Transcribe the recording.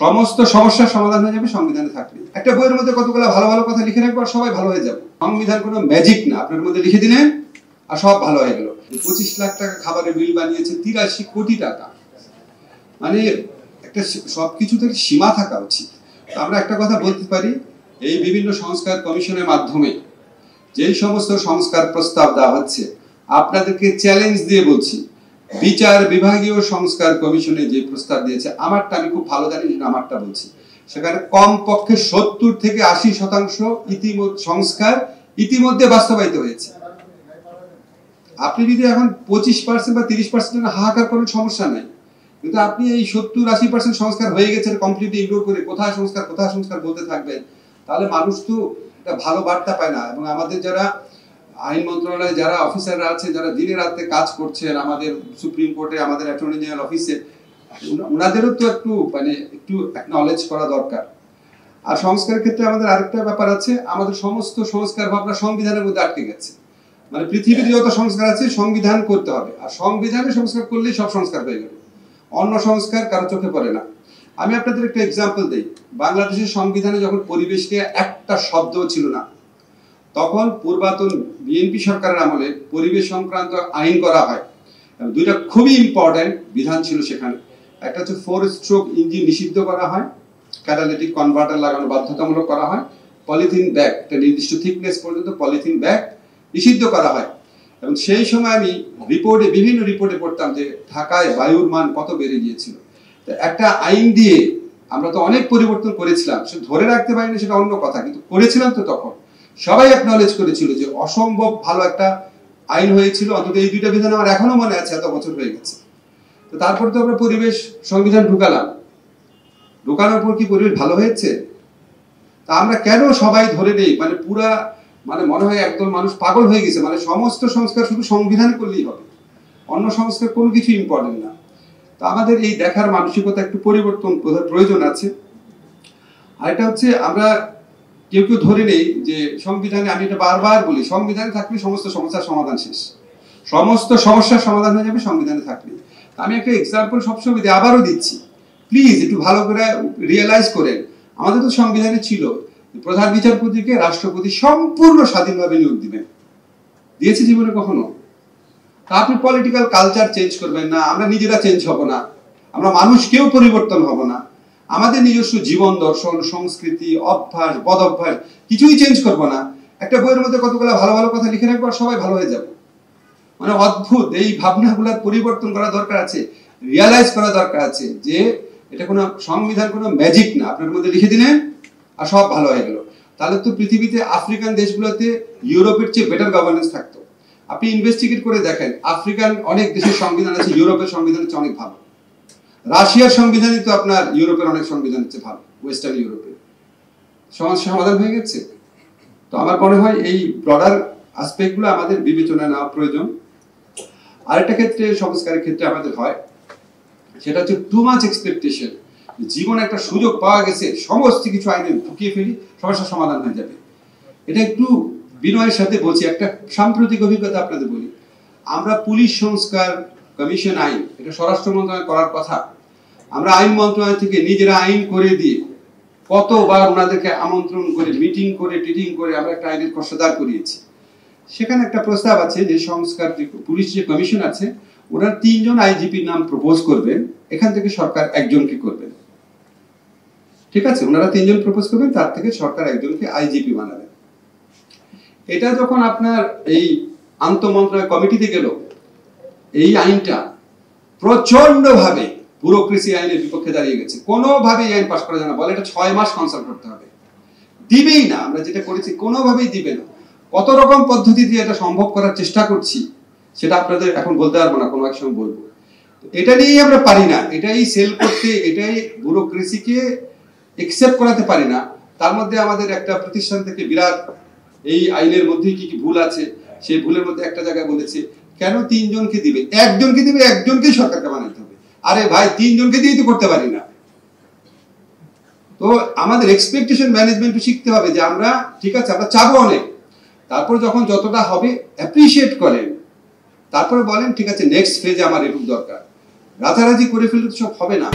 সমস্ত সমস্যার সমাধান হয়ে যাবে সংবিধানে থাকলে। একটা বইয়ের মধ্যে কতগুলো ভালো ভালো কথা লিখে রাখবো আর সবাই ভালো হয়ে যাবে। সংবিধান কোনো ম্যাজিক না, আপনার মধ্যে লিখে দিলেন আর সব ভালো হয়ে গেল। 25 লাখ টাকা খাবারের বিল বানিয়েছে, 83 কোটি টাকা। মানে একটা সবকিছুতে সীমা থাকা উচিত। আমরা একটা কথা বলতে পারি, এই বিভিন্ন সংস্কার কমিশনের মাধ্যমে যেই সমস্ত সংস্কার প্রস্তাব দেওয়া হচ্ছে, আপনাদেরকে চ্যালেঞ্জ দিয়ে বলছি, বিচার বিভাগীয় সংস্কার কমিশনে যে প্রস্তাব দিয়েছে, আমারটা আমি খুব ভালো জানি, আমারটা বলছি, সেখানে কমপক্ষে 70 থেকে 80% সংস্কার ইতিমধ্যে বাস্তবায়িত হয়েছে। আপনি যদি এখন 25% বা 30% হাহাকার করেন সমস্যা নাই, কিন্তু আপনি এই 70-80% সংস্কার হয়ে গেছে কমপ্লিটলি ইগনোর করে কোথায় সংস্কার বলতে থাকবেন, তাহলে মানুষ তো একটা ভালো বার্তা পায় না। এবং আমাদের যারা আইন মন্ত্রণালয়ে যারা অফিসাররা আছে, যারা দিনে রাতে কাজ করছেন, আমাদের সুপ্রিম কোর্টে, আমাদের অ্যাটর্নি জেনারেল অফিসে, ওনাদেরও তো একটু অ্যাকনলেজ করা দরকার। আর সংস্কারের ক্ষেত্রে আমাদের আরেকটা ব্যাপার আছে, আমাদের সমস্ত সংস্কার ভাবনা সংবিধানের মধ্যে আটকে গেছে। মানে পৃথিবীর যত সংস্কার আছে সংবিধান করতে হবে, আর সংবিধানে সংস্কার করলেই সব সংস্কার হয়ে গেল, অন্য সংস্কার কারো চোখে পড়ে না। আমি আপনাদের একটা এক্সাম্পল দিই। বাংলাদেশের সংবিধানে যখন পরিবেশ নিয়ে একটা শব্দ ছিল না, তখন পূর্বাতন বিএনপি সরকারের আমলে পরিবেশ সংক্রান্ত আইন করা হয়। দুইটা খুবই ইম্পর্টেন্ট বিধান ছিল সেখানে। একটা হচ্ছে 4 স্ট্রোক ইঞ্জিন নিষিদ্ধ করা হয়, ক্যাটালিটিক কনভার্টার লাগানো বাধ্যতামূলক করা হয়, পলিথিন ব্যাগ একটা নির্দিষ্ট থিকনেস পর্যন্ত পলিথিন ব্যাগ নিষিদ্ধ করা হয়। এবং সেই সময় আমি বিভিন্ন রিপোর্টে পড়তাম যে ঢাকায় বায়ুর মান কত বেড়ে গিয়েছিল। তো একটা আইন দিয়ে আমরা তো অনেক পরিবর্তন করেছিলাম, সে ধরে রাখতে পারিনি সেটা অন্য কথা, কিন্তু করেছিলাম তো। তখন সবাই অ্যাকনলেজ করেছিল যে অসম্ভব ভালো একটা আইন হয়েছিল। অন্তত এই দুইটা বিধান আমার এখনো মনে আছে, এত বছর হয়ে গেছে। তো তারপর তো আমরা পরিবেশ সংবিধান ঢুকানোর পর কি পরিবেশ ভালো হয়েছে? তা আমরা কেন সবাই ধরে নেই, মানে পুরা মনে হয় একদল মানুষ পাগল হয়ে গেছে, মানে সমস্ত সংস্কার শুধু সংবিধান করলেই হবে, অন্য সংস্কার কোনো কিছু ইম্পর্টেন্ট না। তো আমাদের এই দেখার মানসিকতা একটু পরিবর্তন প্রয়োজন আছে। আর এটা হচ্ছে আমরা কেউ ধরে নেই যে সংবিধানে, আমি এটা বারবার বলি, সংবিধানে থাকলে সমস্ত সমস্যার সমাধান শেষ, সমস্ত সমস্যার সমাধান হয়ে যাবে সংবিধানে থাকলে। আমি একটা এক্সাম্পল সবসময় দিই, আবারও দিচ্ছি, প্লিজ একটু ভালো করে রিয়েলাইজ করেন। আমাদের তো সংবিধানে ছিল প্রধান বিচারপতিকে রাষ্ট্রপতি সম্পূর্ণ স্বাধীনভাবে নিয়োগ দিবেন, দিয়েছে জীবনে কখনো? তা আপনি পলিটিক্যাল কালচার চেঞ্জ করবেন না, আমরা নিজেরা চেঞ্জ হব না, আমরা মানুষ কেউ পরিবর্তন হব না, আমাদের নিজস্ব জীবন দর্শন, সংস্কৃতি, অভ্যাস, বদ অভ্যাস কিছুই চেঞ্জ করবো না। একটা বইয়ের মধ্যে কতগুলো ভালো ভালো কথা লিখে রাখবো আর সবাই ভালো হয়ে যাবে। মানে অদ্ভুত এই ভাবনাগুলো পরিবর্তন করা দরকার আছে, রিয়ালাইজ করা দরকার আছে যে এটা কোনো সংবিধান কোনো ম্যাজিক না, আপনার মধ্যে লিখে দিলেন আর সব ভালো হয়ে গেল। তাহলে তো পৃথিবীতে আফ্রিকান দেশগুলোতে ইউরোপের চেয়ে বেটার গভর্নেন্স থাকতো। আপনি ইনভেস্টিগেট করে দেখেন, আফ্রিকান অনেক দেশের সংবিধান আছে ইউরোপের সংবিধানের চেয়ে অনেক ভালো। রাশিয়ার সংবিধানই তো আপনার ইউরোপের অনেক সংবিধানের চেয়ে ভালো, ওয়েস্টার্ন ইউরোপের। সমস্যা সমাধান হয়ে গেছে। তো আমার মনে হয় এই ব্রডার আসপেক্টগুলো আমাদের বিবেচনায় নেওয়া প্রয়োজন। আরেকটা ক্ষেত্রে সংস্কারের ক্ষেত্রে আমাদের হয়, সেটা হচ্ছে টু মাচ এক্সপেকটেশন। জীবনে একটা সুযোগ পাওয়া গেছে, সমস্ত কিছু আইনে ঢুকিয়ে ফেলি, সমস্যার সমাধান হয়ে যাবে। এটা একটু বিনয়ের সাথে বলছি, একটা সাম্প্রতিক অভিজ্ঞতা আপনাদের বলি। আমরা পুলিশ সংস্কার কমিশন আইন, এটা স্বরাষ্ট্র মন্ত্রণালয় করার কথা, আমরা আইন মন্ত্রণালয় থেকে নিজেরা আইন করে দিয়ে কতবার ওনাদেরকে আমন্ত্রণ করে মিটিং করে টিটিং করে আমরা একটা আইনের খসড়া করিয়েছি। সেখানে একটা প্রস্তাব আছে যে সংস্কার যে পুলিশ যে কমিশন আছে, ওনার 3 জন আইজিপির নাম প্রপোজ করবেন, এখান থেকে সরকার একজনকে করবেন। ঠিক আছে, ওনারা 3 জন প্রপোজ করবেন, তার থেকে সরকার একজনকে আইজিপি বানাবেন। এটা যখন আপনার এই আন্তঃমন্ত্রণালয় কমিটিতে গেল, এই আইনটা প্রচন্ড ভাবে ব্যুরোক্রেসি আইনের বিপক্ষে দাঁড়িয়ে গেছে, কোনোভাবে এই আইন পাস করা যায় না, বলে এটা 6 মাস কনসাল্ট করতে হবে, দিবেই না। আমরা যেটা করেছি কোনোভাবেই দিবে না। কত রকম পদ্ধতি দিয়ে এটা সম্ভব করার চেষ্টা করছি, সেটা আপনাদের এখন বলতে পারবো না, কোনো এক সময় বলবো। এটা নিয়েই আমরা পারি না, এটাই সেল করতে, এটাই ব্যুরোক্রেসিকে একসেপ্ট করাতে পারি না। তার মধ্যে আমাদের একটা প্রতিষ্ঠান থেকে বিরাট এই আইনের মধ্যে কি কি ভুল আছে, সেই ভুলের মধ্যে একটা জায়গায় বলেছে কেন 3 জনকে দিবে, একজনকে দিবে, একজনকেই সরকারকে বানাইতে হবে। আরে ভাই, 3 জনকে দিয়েই তো করতে পারি না। তো আমাদের এক্সপেকটেশন ম্যানেজমেন্ট শিখতে হবে যে আমরা ঠিক আছে, আমরা চাবো অনেক, তারপর যখন যতটা হবে অ্যাপ্রিশিয়েট করেন, তারপরে বলেন ঠিক আছে নেক্সট ফেজে আমার এটুকু দরকার। রাতারাতি করে ফেললে তো সব হবে না।